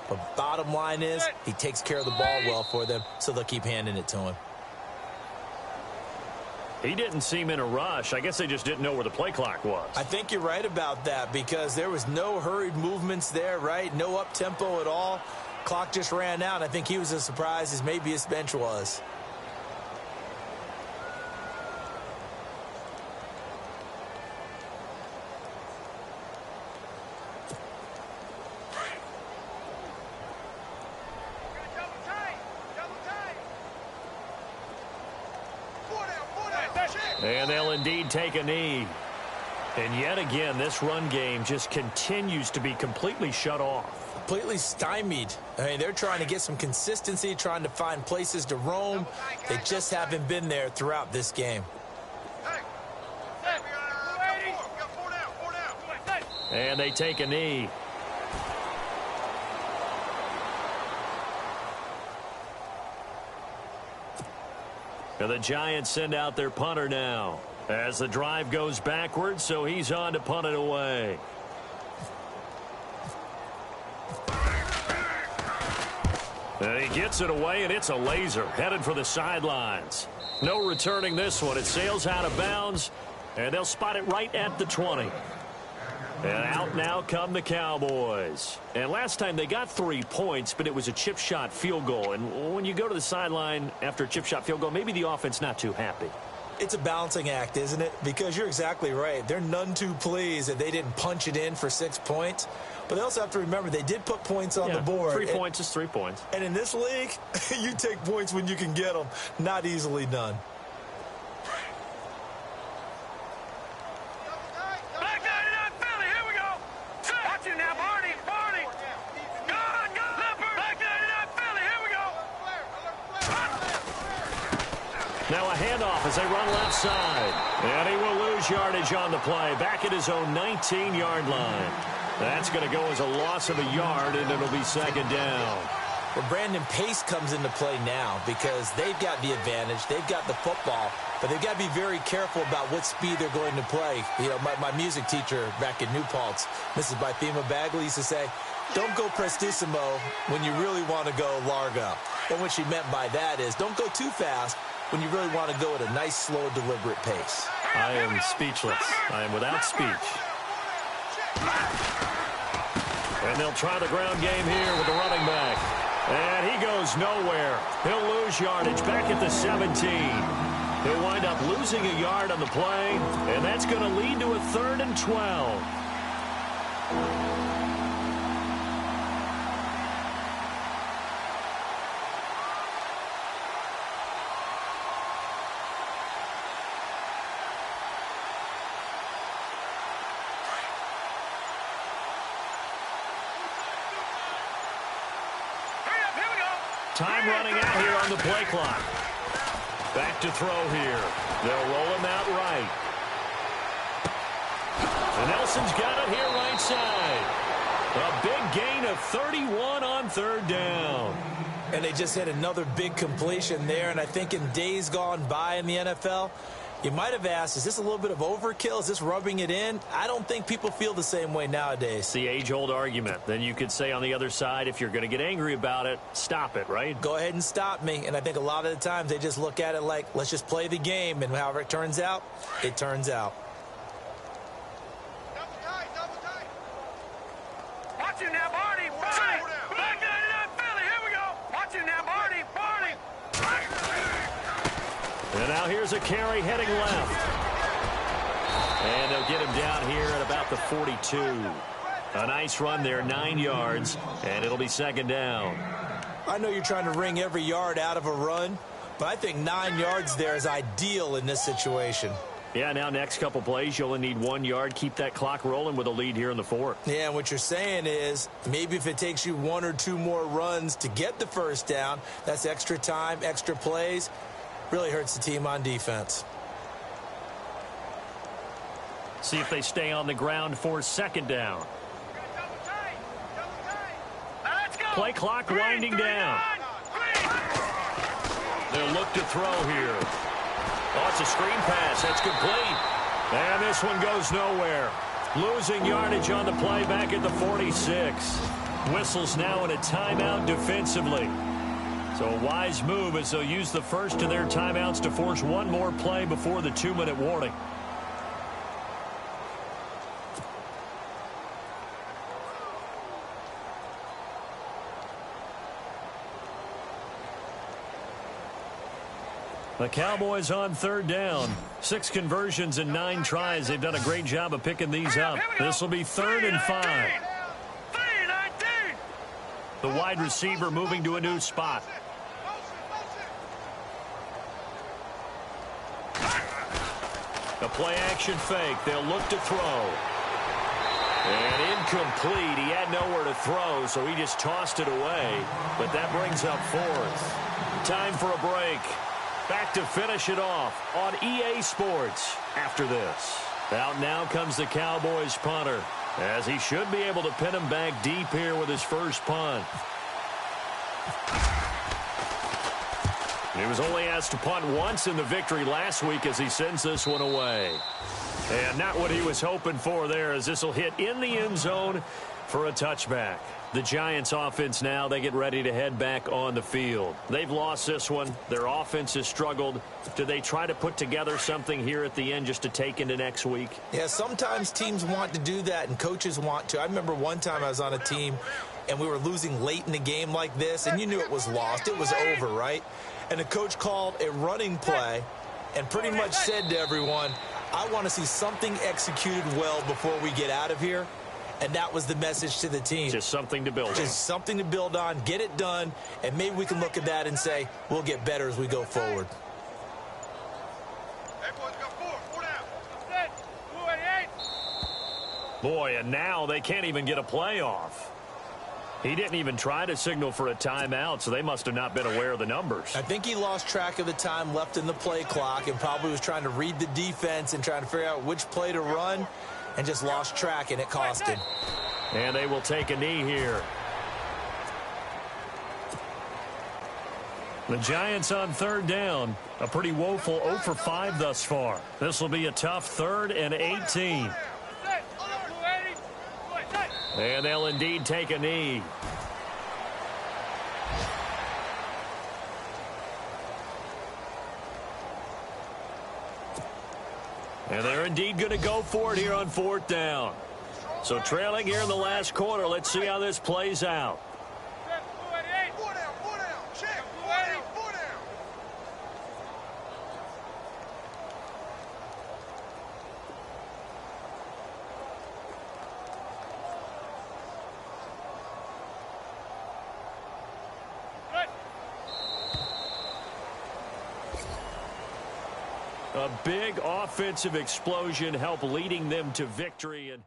Speaker 3: But bottom line is he takes care of the ball well for them, so they'll keep handing it to him.
Speaker 2: He didn't seem in a rush. I guess they just didn't know where the play clock was.
Speaker 3: I think you're right about that because there was no hurried movements there, right? No up-tempo at all. Clock just ran out. I think he was as surprised as maybe his bench was.
Speaker 2: And they'll indeed take a knee. And yet again, this run game just continues to be completely shut off.
Speaker 3: Completely stymied. I mean, they're trying to get some consistency, trying to find places to roam. They just haven't been there throughout this game.
Speaker 2: And they take a knee. And the Giants send out their punter now as the drive goes backwards, so he's on to punt it away. And he gets it away, and it's a laser headed for the sidelines. No returning this one. It sails out of bounds, and they'll spot it right at the 20. And out now come the Cowboys. And last time they got 3 points, but it was a chip shot field goal. And when you go to the sideline after a chip shot field goal, maybe the offense not too happy.
Speaker 3: It's a balancing act, isn't it? Because you're exactly right. They're none too pleased that they didn't punch it in for 6 points. But they also have to remember they did put points on the board.
Speaker 2: 3 points is 3 points.
Speaker 3: And in this league, you take points when you can get them. Not easily done.
Speaker 2: Now a handoff as they run left side. And he will lose yardage on the play. Back at his own 19-yard line. That's going to go as a loss of a yard, and it'll be second down.
Speaker 3: Well, Brandon, pace comes into play now because they've got the advantage. They've got the football, but they've got to be very careful about what speed they're going to play. You know, my music teacher back in New Paltz, Mrs. Bythema Bagley, used to say, don't go prestissimo when you really want to go largo. And what she meant by that is don't go too fast when you really want to go at a nice, slow, deliberate pace.
Speaker 2: I am speechless. I am without speech. And they'll try the ground game here with the running back. And he goes nowhere. He'll lose yardage back at the 17. He'll wind up losing a yard on the play, and that's going to lead to a 3rd and 12. Time running out here on the play clock. Back to throw here. They'll roll him out right. And Nelson's got it here right side. A big gain of 31 on 3rd down.
Speaker 3: And they just had another big completion there. And I think in days gone by in the NFL, you might have asked, is this a little bit of overkill? Is this rubbing it in? I don't think people feel the same way nowadays.
Speaker 2: It's the age-old argument. Then you could say on the other side, if you're going to get angry about it, stop it, right?
Speaker 3: Go ahead and stop me. And I think a lot of the times they just look at it like, let's just play the game. And however it turns out, it turns out.
Speaker 1: Double tight. Watch you now, Barney. Back 99 Philly. Here we go. Watch you now, Barney.
Speaker 2: And now here's a carry heading left. And they'll get him down here at about the 42. A nice run there, 9 yards, and it'll be second down.
Speaker 3: I know you're trying to wring every yard out of a run, but I think 9 yards there is ideal in this situation.
Speaker 2: Yeah, now next couple plays, you only need 1 yard. Keep that clock rolling with a lead here in the 4th.
Speaker 3: Yeah, and what you're saying is maybe if it takes you 1 or 2 more runs to get the first down, that's extra time, extra plays. Really hurts the team on defense.
Speaker 2: See if they stay on the ground for second down. Play clock winding down. They'll look to throw here. Oh, it's a screen pass. That's complete. And this one goes nowhere. Losing yardage on the play back at the 46. Whistles now in a timeout defensively. So a wise move as they'll use the first of their timeouts to force 1 more play before the 2-minute warning. The Cowboys on 3rd down. 6 conversions and 9 tries. They've done a great job of picking these up. This will be 3rd and 5. The wide receiver moving to a new spot. A play-action fake. They'll look to throw. And incomplete. He had nowhere to throw, so he just tossed it away. But that brings up 4th. Time for a break. Back to finish it off on EA Sports after this. Out now comes the Cowboys punter, as he should be able to pin him back deep here with his first punt. He was only asked to punt once in the victory last week as he sends this one away. And not what he was hoping for there, as this will hit in the end zone for a touchback. The Giants offense now, they get ready to head back on the field. They've lost this one. Their offense has struggled. Do they try to put together something here at the end just to take into next week?
Speaker 3: Yeah, sometimes teams want to do that and coaches want to. I remember one time I was on a team and we were losing late in the game like this, and you knew it was lost. It was over, right? And the coach called a running play and pretty much said to everyone, I want to see something executed well before we get out of here. And that was the message to the team.
Speaker 2: Just something to build on.
Speaker 3: Just something to build on, get it done, and maybe we can look at that and say, we'll get better as we go forward.
Speaker 2: Boy, and now they can't even get a play off. He didn't even try to signal for a timeout, so they must have not been aware of the numbers.
Speaker 3: I think he lost track of the time left in the play clock and probably was trying to read the defense and trying to figure out which play to run and just lost track, and it cost him.
Speaker 2: And they will take a knee here. The Giants on third down. A pretty woeful 0 for 5 thus far. This will be a tough 3rd and 18. And they'll indeed take a knee. And they're indeed going to go for it here on 4th down. So trailing here in the last quarter. Let's see how this plays out. A big offensive explosion helped leading them to victory. And